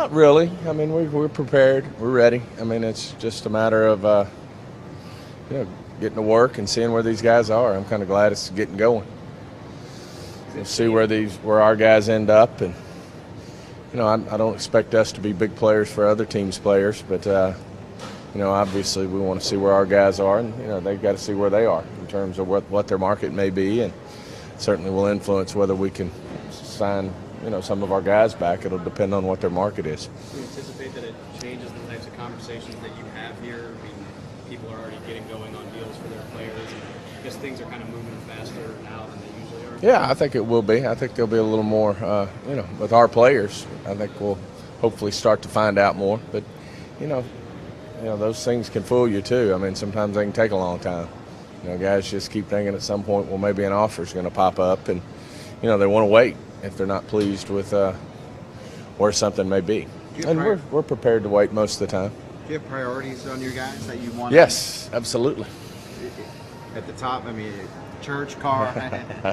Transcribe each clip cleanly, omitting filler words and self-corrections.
Not really. I mean, we're prepared. We're ready. I mean, it's just a matter of getting to work and seeing where these guys are. I'm kind of glad it's getting going. We'll see where our guys end up, and I don't expect us to be big players for other teams' players, but obviously we want to see where our guys are, and they've got to see where they are in terms of what their market may be, and certainly will influence whether we can sign some of our guys back. It'll depend on what their market is. Do you anticipate that it changes the types of conversations that you have here? I mean, people are already getting going on deals for their players. I guess things are kind of moving faster now than they usually are. Yeah, I think it will be. I think there'll be a little more, with our players. I think we'll hopefully start to find out more. But, those things can fool you too. I mean, sometimes they can take a long time. Guys just keep thinking at some point, well, maybe an offer is going to pop up, and, they want to wait if they're not pleased with where something may be. And we're prepared to wait most of the time. Do you have priorities on your guys that you want? Yes, absolutely. At the top, I mean, church, car.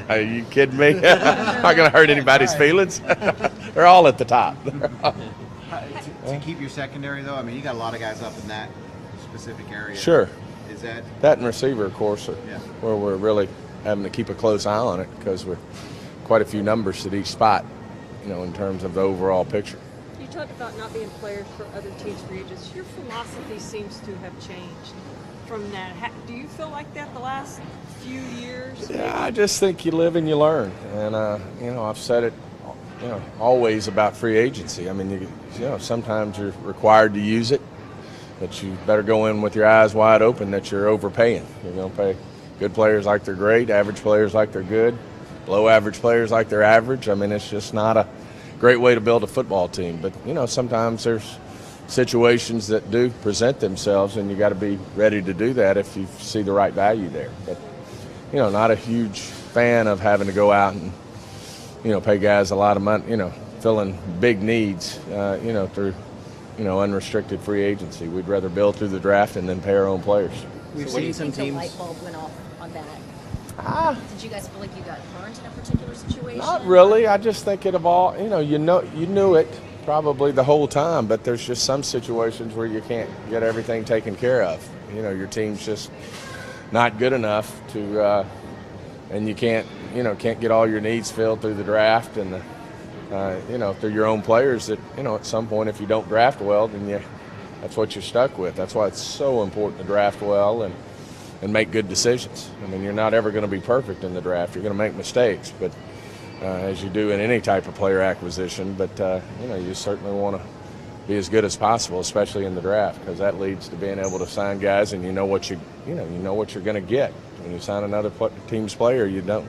Are you kidding me? Not going to hurt anybody's feelings. They're all at the top. To keep your secondary, though, I mean, you got a lot of guys up in that specific area. Sure. Is that and receiver, of course, where we're really having to keep a close eye on it because we're quite a few numbers at each spot, in terms of the overall picture. You talked about not being players for other teams' free agents. Your philosophy seems to have changed from that. Do you feel like that the last few years? Yeah, I just think you live and you learn. And, I've said it, always about free agency. I mean, sometimes you're required to use it, but you better go in with your eyes wide open that you're overpaying. You're going to pay good players like they're great, average players like they're good, below average players like they're average. I mean, it's just not a great way to build a football team. But, sometimes there's situations that do present themselves, and you got to be ready to do that if you see the right value there. But, not a huge fan of having to go out and, pay guys a lot of money, filling big needs, through, unrestricted free agency. We'd rather build through the draft and then pay our own players. We've seen some teams. The light bulb went off on that. Did you guys feel like you got burned in a particular situation? Not really. I just think it evolved. You knew it probably the whole time, but there's just some situations where you can't get everything taken care of. Your team's just not good enough to, and you can't get all your needs filled through the draft and through your own players. That at some point, if you don't draft well, then that's what you're stuck with. That's why it's so important to draft well and make good decisions. I mean, you're not ever going to be perfect in the draft. You're going to make mistakes, but as you do in any type of player acquisition. But you certainly want to be as good as possible, especially in the draft, because that leads to being able to sign guys, and you know what you're going to get. When you sign another team's player, you don't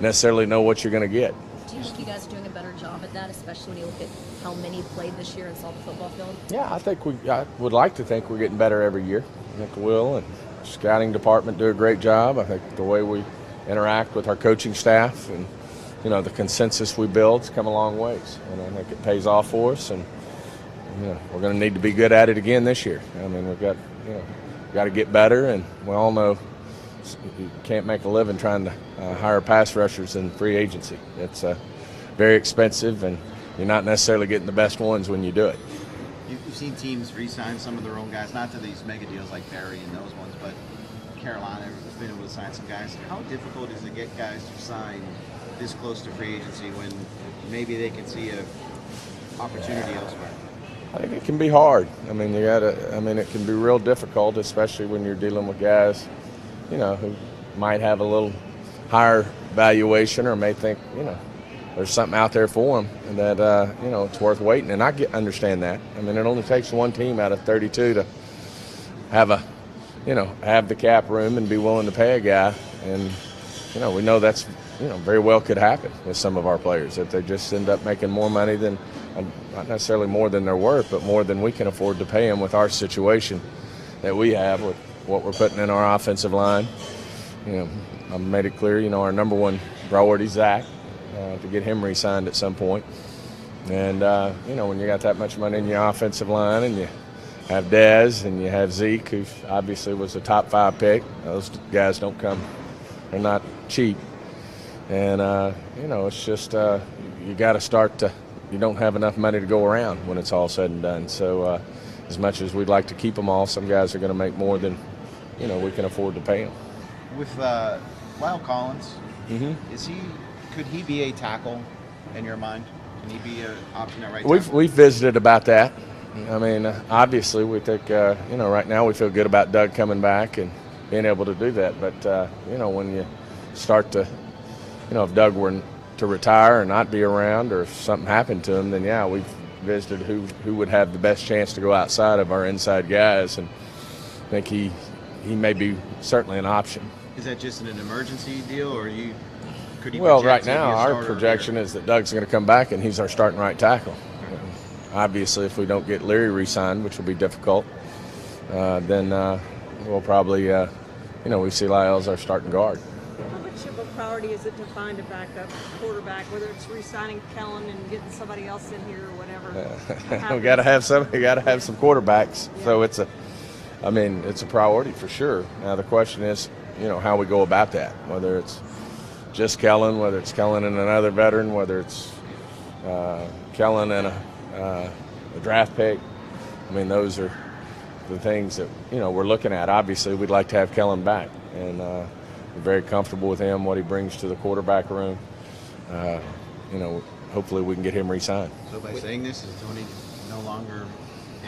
necessarily know what you're going to get. Do you think you guys are doing a better job at that, especially when you look at how many played this year and saw the football field? Yeah, I would like to think we're getting better every year. I think we will, and scouting department do a great job. I think the way we interact with our coaching staff and the consensus we build has come a long ways, and I think it pays off for us. And we're going to need to be good at it again this year. I mean, we've got to get better, and we all know you can't make a living trying to hire pass rushers in free agency. It's very expensive, and you're not necessarily getting the best ones when you do it. You've seen teams re-sign some of their own guys, not to these mega deals like Barry and those ones, but Carolina has been able to sign some guys. How difficult is it to get guys to sign this close to free agency when maybe they can see an opportunity elsewhere? I think it can be hard. I mean, it can be real difficult, especially when you're dealing with guys, who might have a little higher valuation or may think, there's something out there for them and that, it's worth waiting. And I understand that. I mean, it only takes one team out of 32 to have have the cap room and be willing to pay a guy. And, we know that's, very well could happen with some of our players, that they just end up making more money than, not necessarily more than they're worth, but more than we can afford to pay them with our situation that we have with what we're putting in our offensive line. I've made it clear, our number one priority is Zach, to get him re-signed at some point. And, when you got that much money in your offensive line and you have Dez and you have Zeke, who obviously was a top 5 pick, those guys don't come, they're not cheap. And, it's just you got to start to you don't have enough money to go around when it's all said and done. So as much as we'd like to keep them all, some guys are going to make more than we can afford to pay them. With Lyle Collins, could he be a tackle in your mind? Can he be an option at right tackle? We've visited about that. I mean, obviously we think right now we feel good about Doug coming back and being able to do that. But when you start to, if Doug were to retire or not be around, or if something happened to him, then we've visited who would have the best chance to go outside of our inside guys, and I think he may be certainly an option. Is that just an emergency deal, or could he? Well, right now our projection is that Doug's going to come back and he's our starting right tackle. Obviously, if we don't get Leary re-signed, which will be difficult, then we'll probably, we see Lyle as our starting guard. How much of a priority is it to find a backup quarterback, whether it's re-signing Kellen and getting somebody else in here or whatever? We got to have some quarterbacks. Yeah. So it's a priority for sure. Now the question is, how we go about that. Whether it's just Kellen, whether it's Kellen and another veteran, whether it's Kellen and a draft pick. I mean, those are the things that we're looking at. Obviously, we'd like to have Kellen back, and we're very comfortable with him, what he brings to the quarterback room. Hopefully we can get him re-signed. So by saying this, is Tony no longer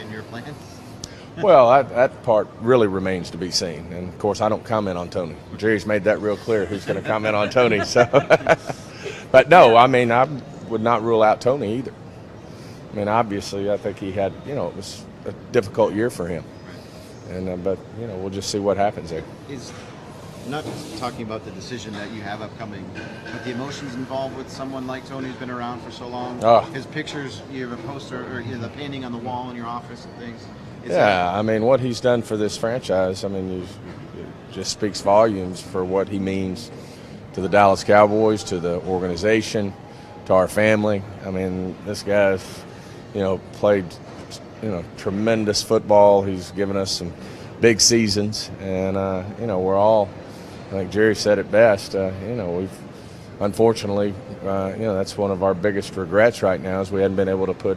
in your plans? Well, that part really remains to be seen. And, of course, I don't comment on Tony. Jerry's made that real clear who's going to comment on Tony. So, but, no, I mean, I would not rule out Tony either. I mean, obviously, I think he had, it was a difficult year for him. And but, we'll just see what happens there. Not just talking about the decision that you have upcoming, but the emotions involved with someone like Tony who's been around for so long. His pictures, you have a poster or the painting on the wall in your office and things. I mean, what he's done for this franchise, I mean, it just speaks volumes for what he means to the Dallas Cowboys, to the organization, to our family. I mean, this guy's, played, tremendous football. He's given us some big seasons, and, we're all, I think Jerry said it best, we've, unfortunately, that's one of our biggest regrets right now is we hadn't been able to put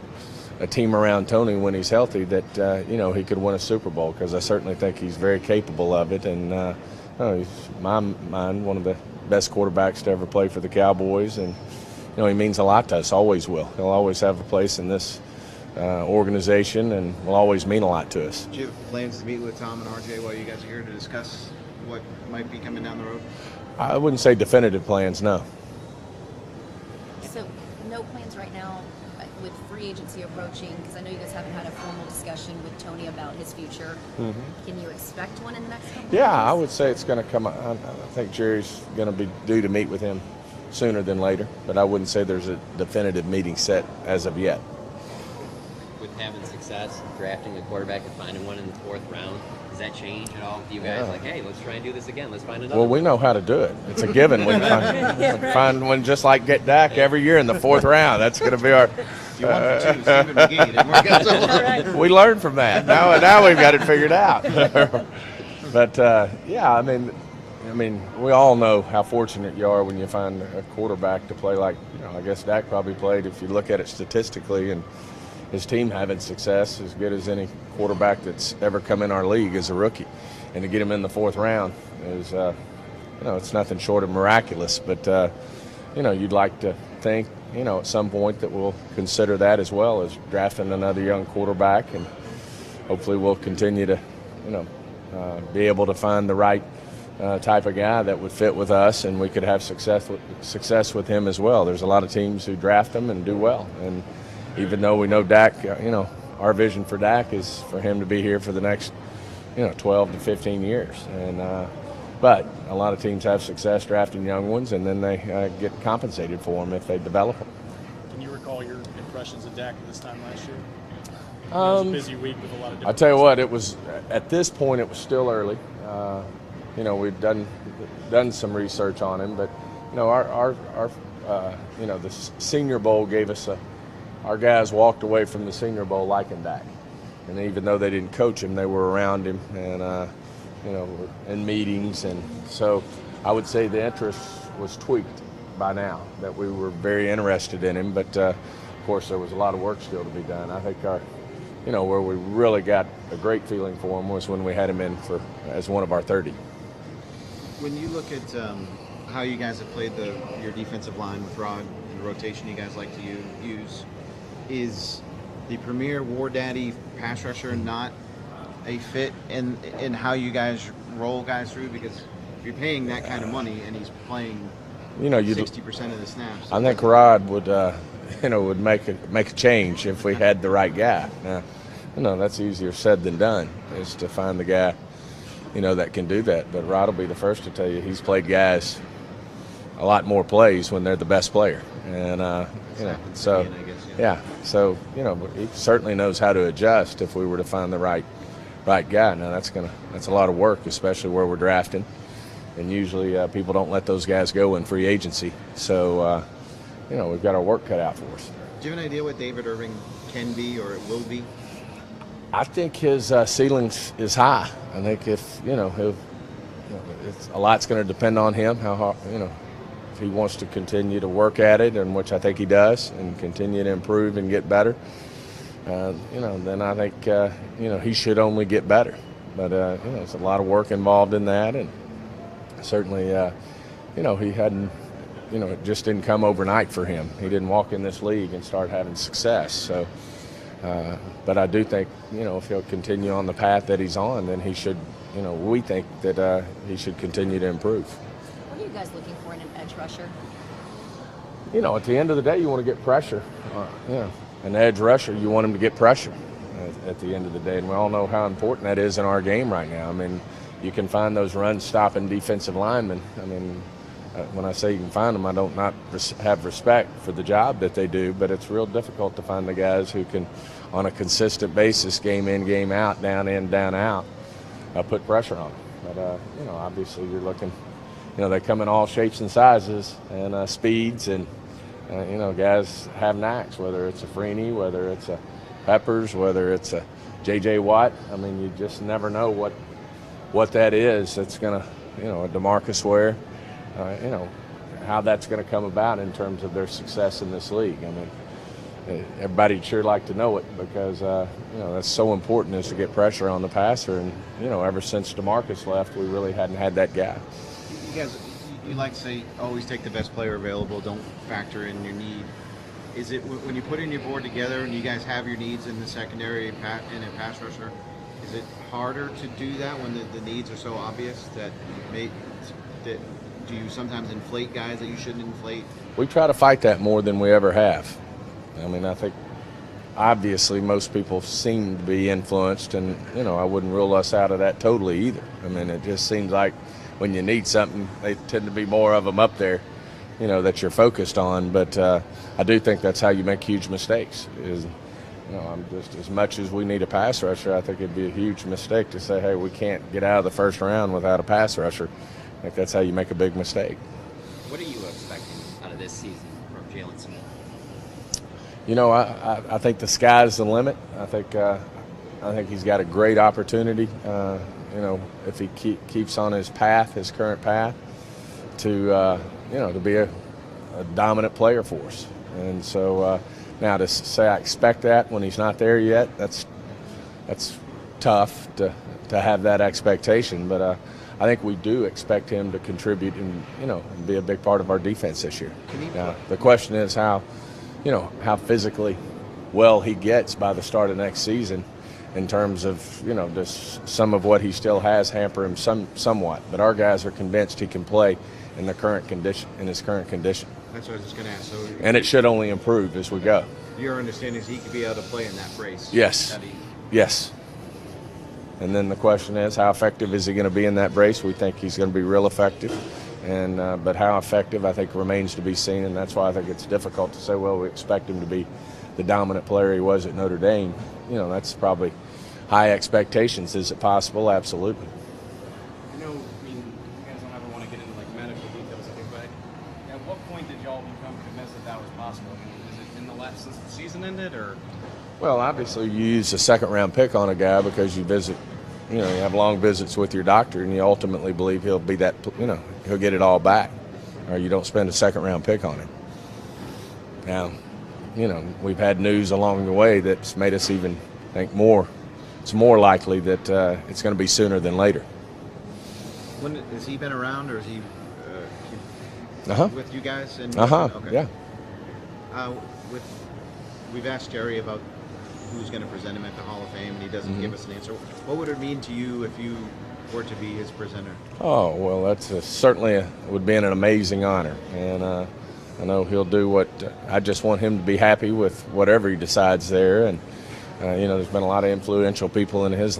a team around Tony when he's healthy that, he could win a Super Bowl, because I certainly think he's very capable of it. And he's, in my mind, one of the best quarterbacks to ever play for the Cowboys. And, he means a lot to us, always will. He'll always have a place in this organization and will always mean a lot to us. Do you have plans to meet with Tom and RJ while you guys are here to discuss what might be coming down the road? I wouldn't say definitive plans, no. So no plans right now with free agency approaching, because I know you guys haven't had a formal discussion with Tony about his future. Mm-hmm. Can you expect one in the next couple of days? I would say it's going to come. I think Jerry's going to be due to meet with him sooner than later, but I wouldn't say there's a definitive meeting set as of yet. With having success drafting a quarterback and finding one in the 4th round, does that change at all? Do you guys hey, let's try and do this again? Let's find another. Well, we know how to do it. It's a given. We find one just like get Dak every year in the 4th round. That's going to be our. You won for 2, Stephen McGee. Didn't work out so well. We learned from that. Now we've got it figured out. But I mean, we all know how fortunate you are when you find a quarterback to play like, I guess Dak probably played, if you look at it statistically, and his team having success as good as any quarterback that's ever come in our league as a rookie. And to get him in the 4th round is, it's nothing short of miraculous. But, you'd like to think, at some point that we'll consider that as well as drafting another young quarterback. And hopefully we'll continue to, be able to find the right type of guy that would fit with us, and we could have success with him as well. There's a lot of teams who draft him and do well. And even though we know Dak, our vision for Dak is for him to be here for the next, 12 to 15 years. And but a lot of teams have success drafting young ones, and then they get compensated for them if they develop them. Can you recall your impressions of Dak at this time last year? It was a busy week with a lot of different. I tell you what, it was at this point it was still early. We'd done some research on him, but our the Senior Bowl gave us our guys walked away from the Senior Bowl liking Dak, and even though they didn't coach him, they were around him and in meetings, and so I would say the interest was tweaked by now that we were very interested in him. But course, there was a lot of work still to be done. I think where we really got a great feeling for him was when we had him in as one of our 30. When you look at how you guys have played your defensive line with Rod and the rotation you guys like to use, is the premier War Daddy pass rusher not a fit in how you guys roll guys through? Because if you're paying that kind of money and he's playing 60% of the snaps, I think Rod would would make a change if we had the right guy. Now, that's easier said than done, is to find the guy that can do that. But Rod will be the first to tell you he's played guys a lot more plays when they're the best player, and so he certainly knows how to adjust if we were to find the right guy. Now that's a lot of work, especially where we're drafting, and usually people don't let those guys go in free agency. So we've got our work cut out for us. Do you have an idea what David Irving can be or will be? I think his ceiling is high. I think if it's a lot's going to depend on him. How hard, if he wants to continue to work at it, and which I think he does, and continue to improve and get better. Then I think he should only get better. But there's a lot of work involved in that, and certainly he hadn't. It just didn't come overnight for him. He didn't walk in this league and start having success. So. But I do think, if he'll continue on the path that he's on, then he should, we think that he should continue to improve. What are you guys looking for in an edge rusher? At the end of the day, you want to get pressure. An edge rusher, you want him to get pressure at the end of the day. And we all know how important that is in our game right now. I mean, you can find those run-stopping defensive linemen. I mean, when I say you can find them, I don't not have respect for the job that they do, but it's real difficult to find the guys who can, on a consistent basis, game in, game out, down in, down out, put pressure on them. But, obviously you're looking, they come in all shapes and sizes and speeds, and, guys have knacks, whether it's a Freeney, whether it's a Peppers, whether it's a J.J. Watt. I mean, you just never know what that is. It's going to, a DeMarcus Ware. How that's going to come about in terms of their success in this league. I mean, everybody'd sure like to know it, because, that's so important, is to get pressure on the passer. And, ever since DeMarcus left, we really hadn't had that guy. You guys, you like to say, always take the best player available, don't factor in your need. Is it, when you put in your board together and you guys have your needs in the secondary and a pass rusher, is it harder to do that when the needs are so obvious that do you sometimes inflate guys that you shouldn't inflate? We try to fight that more than we ever have. I mean, I think obviously most people seem to be influenced, and, I wouldn't rule us out of that totally either. I mean, it just seems like when you need something, they tend to be more of them up there, that you're focused on. But I do think that's how you make huge mistakes is, I'm just, as much as we need a pass rusher, I think it'd be a huge mistake to say, hey, we can't get out of the first round without a pass rusher. I think that's how you make a big mistake. What are you expecting out of this season from Jalen Smith? I think the sky's the limit. I think he's got a great opportunity. If he keeps on his current path, to be a dominant player for us. And so now to say I expect that when he's not there yet, that's tough to have that expectation. But I think we do expect him to contribute and be a big part of our defense this year. Now, the question is how physically well he gets by the start of next season, in terms of, does some of what he still has hamper him somewhat. But our guys are convinced he can play in his current condition. That's what I was just going to ask. And it should only improve as we go. Your understanding is he could be able to play in that brace? Yes. Yes. And then the question is, how effective is he going to be in that brace? We think he's going to be real effective. And but how effective, I think, remains to be seen. And that's why I think it's difficult to say, well, we expect him to be the dominant player he was at Notre Dame. That's probably high expectations. Is it possible? Absolutely. You guys don't ever want to get into medical details of it, but at what point did y'all become convinced that was possible? Is it in the last since the season ended, or? Well, obviously you use a second-round pick on a guy because you visit, you have long visits with your doctor, and you ultimately believe he'll be that, he'll get it all back, or you don't spend a second-round pick on him. Now, we've had news along the way that's made us even think it's more likely that it's going to be sooner than later. When has he been around, or is he with you guys? Okay. Yeah. We've asked Jerry about who's going to present him at the Hall of Fame, and he doesn't give us an answer. What would it mean to you if you were to be his presenter? Oh, well, that's certainly would be an amazing honor, and I know he'll do what. I just want him to be happy with whatever he decides there, and there's been a lot of influential people in his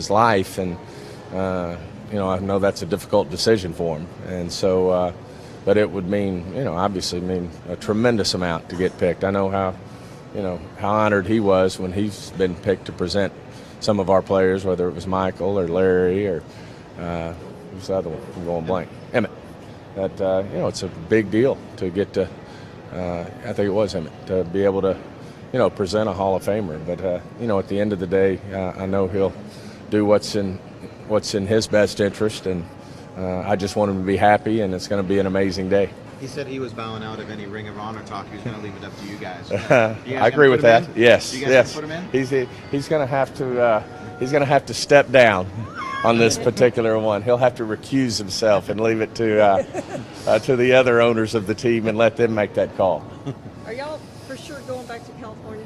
life, and I know that's a difficult decision for him, and so. But it would mean, obviously mean a tremendous amount to get picked. I know how honored he was when he's been picked to present some of our players, whether it was Michael or Larry or who's the other one? I'm going blank. Emmett. That it's a big deal to get to. I think it was Emmett to be able to, present a Hall of Famer. But at the end of the day, I know he'll do what's in his best interest, and I just want him to be happy, and it's going to be an amazing day. He said he was bowing out of any Ring of Honor talk. He was going to leave it up to you guys. I agree with that. Yes, you guys yes. Put him in? He's going to have to step down on this particular one. He'll have to recuse himself and leave it to the other owners of the team and let them make that call. Are y'all for sure going back to California?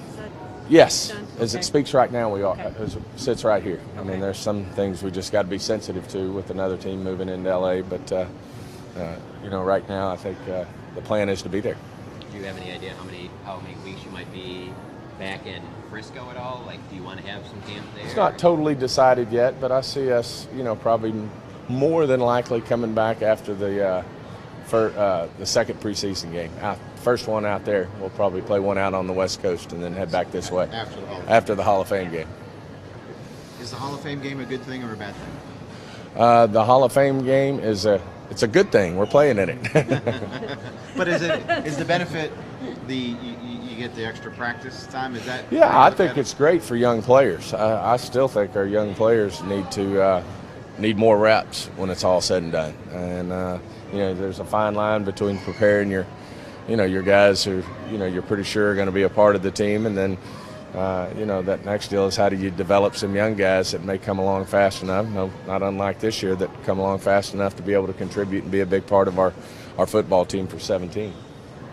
Is that Yes, done? as Okay. it speaks right now, we are. Okay. As it sits right here. I Okay. mean, there's some things we just got to be sensitive to with another team moving into LA, but right now I think the plan is to be there. Do you have any idea how many weeks you might be back in Frisco at all? Like, do you want to have some camp there? It's not totally decided yet, but I see us, probably more than likely coming back after the second preseason game. First one out there. We'll probably play one out on the West Coast and then head back this way after the Hall of Fame game. Is the Hall of Fame game a good thing or a bad thing? The Hall of Fame game it's a good thing. We're playing in it. But is the benefit you get the extra practice time? Is that? Yeah, I think it's great for young players. I still think our young players need more reps when it's all said and done. And there's a fine line between preparing your guys who you're pretty sure are going to be a part of the team, and then that next deal is how do you develop some young guys that may come along fast enough, not unlike this year, that come along fast enough to be able to contribute and be a big part of our football team for 17.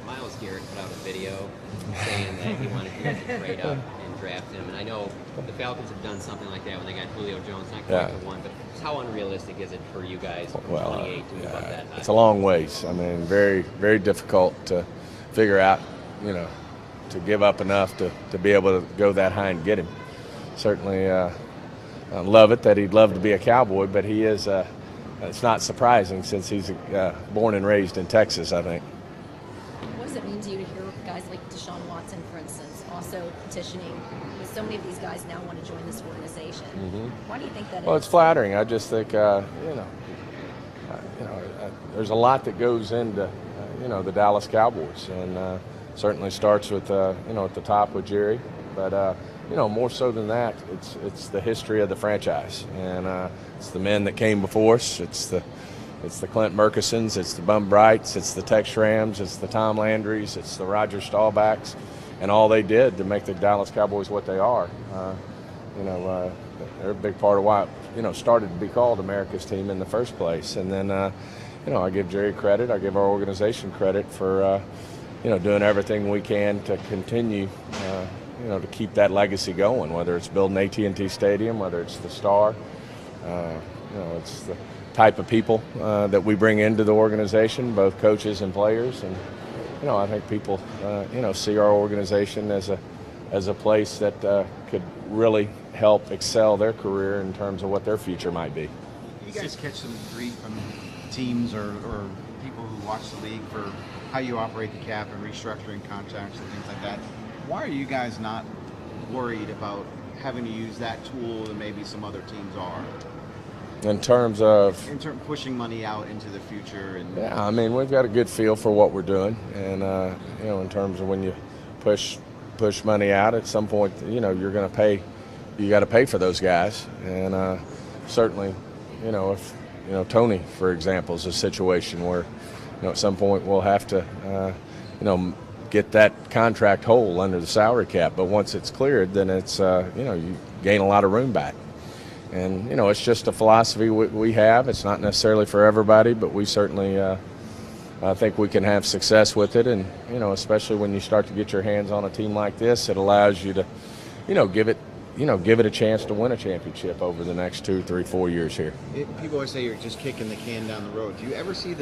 Miles Garrett put out a video saying that he wanted you guys to trade up and draft him. And I know the Falcons have done something like that when they got Julio Jones, not quite the one, but how unrealistic is it for you guys from 28 to move up that high? It's a long ways. I mean, very, very difficult to figure out, to give up enough to be able to go that high and get him. Certainly I love it that he'd love to be a Cowboy, but he is, it's not surprising since he's born and raised in Texas, I think. What does it mean to you to hear guys like Deshaun Watson, for instance, also petitioning? Because so many of these guys now want to join this organization. Why do you think that is? Well, it's flattering. I just think, there's a lot that goes into, the Dallas Cowboys, and certainly starts with, at the top with Jerry, but more so than that, it's the history of the franchise, and it's the men that came before us. It's the Clint Murkisons, it's the Bum Brights, it's the Tex Rams, it's the Tom Landrys, it's the Roger Staubachs, and all they did to make the Dallas Cowboys what they are. They're a big part of why it started to be called America's team in the first place. And then I give Jerry credit, I give our organization credit for doing everything we can to continue to keep that legacy going, whether it's building AT&T Stadium, whether it's the Star, it's the type of people that we bring into the organization, both coaches and players. And I think people see our organization as a place that could really help excel their career in terms of what their future might be. You guys catch some grief from teams or people who watch the league for how you operate the cap and restructuring contracts and things like that. Why are you guys not worried about having to use that tool that maybe some other teams are? In terms of pushing money out into the future, and yeah, I mean, we've got a good feel for what we're doing, and in terms of when you push money out, at some point, you're going to pay. You got to pay for those guys, and certainly, if Tony, for example, is a situation where at some point we'll have to get that contract whole under the salary cap. But once it's cleared, then it's you gain a lot of room back. And it's just a philosophy we have. It's not necessarily for everybody, but we certainly I think we can have success with it. And especially when you start to get your hands on a team like this, it allows you to give it a chance to win a championship over the next 2, 3, 4 years here. People always say you're just kicking the can down the road. Do you ever see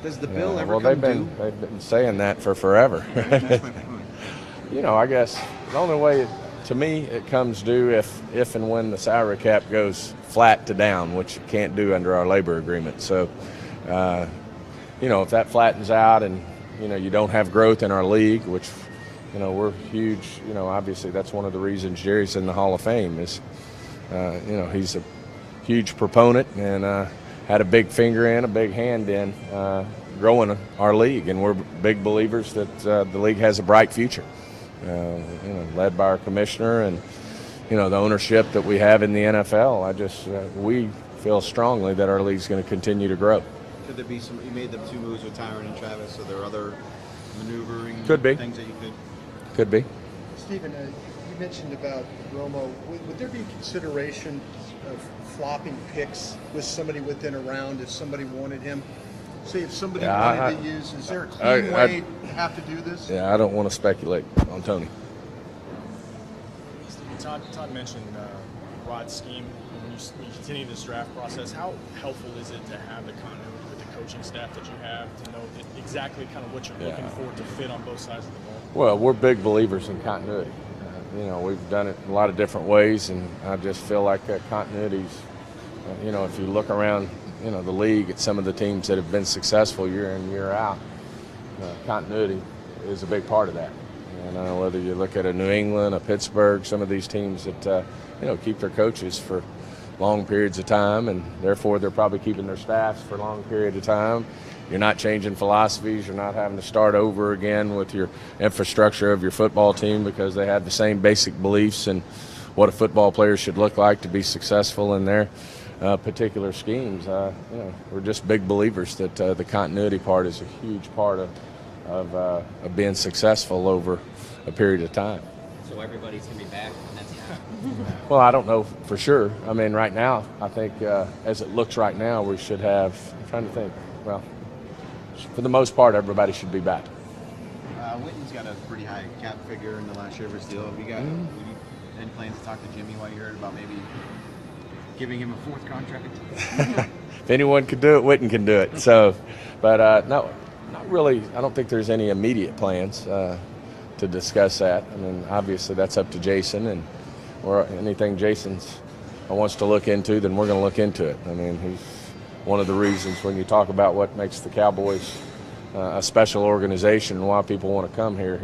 does the bill ever well, come they've been saying that for forever. That's my point. I guess the only way to me it comes due if and when the salary cap goes flat to down, which it can't do under our labor agreement. So, if that flattens out and you don't have growth in our league, which we're huge. Obviously that's one of the reasons Jerry's in the Hall of Fame is, he's a huge proponent and had a big finger in, a big hand in growing our league, and we're big believers that the league has a bright future. Led by our commissioner and the ownership that we have in the NFL. We feel strongly that our league's going to continue to grow. Could there be some? You made the 2 moves with Tyron and Travis, so there are other maneuvering things that you could. Could be. Stephen, you mentioned about Romo. Would there be consideration of flopping picks with somebody within a round if somebody wanted him? Say if somebody wanted to use, is there a clean way to have to do this? Yeah, I don't want to speculate on Tony. Todd mentioned Rod's scheme. When you continue this draft process, how helpful is it to have the continuity with the coaching staff that you have to know exactly kind of what you're looking for to fit on both sides of the ball? Well, we're big believers in continuity. We've done it in a lot of different ways, and I just feel like continuity's, if you look around, the league at some of the teams that have been successful year in, year out, continuity is a big part of that. And whether you look at a New England, a Pittsburgh, some of these teams that, keep their coaches for long periods of time, and therefore they're probably keeping their staffs for a long period of time. You're not changing philosophies. You're not having to start over again with your infrastructure of your football team because they have the same basic beliefs and what a football player should look like to be successful in their particular schemes. We're just big believers that the continuity part is a huge part of being successful over a period of time. So everybody's going to be back. Well, I don't know for sure. I mean, right now, I think as it looks right now, we should have, I'm trying to think, well, for the most part, everybody should be back. Witten's got a pretty high cap figure in the last year of his deal. Have you got any plans to talk to Jimmy while you heard about maybe giving him a 4th contract? If anyone could do it, Witten can do it. So, but no, not really. I don't think there's any immediate plans to discuss that. I mean, obviously that's up to Jason, and or anything Jason wants to look into, then we're going to look into it. I mean, he's one of the reasons when you talk about what makes the Cowboys a special organization and why people want to come here,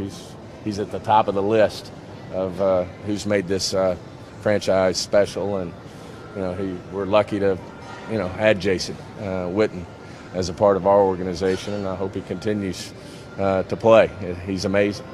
he's at the top of the list of who's made this franchise special. And we're lucky to add Jason Witten as a part of our organization, and I hope he continues to play. He's amazing.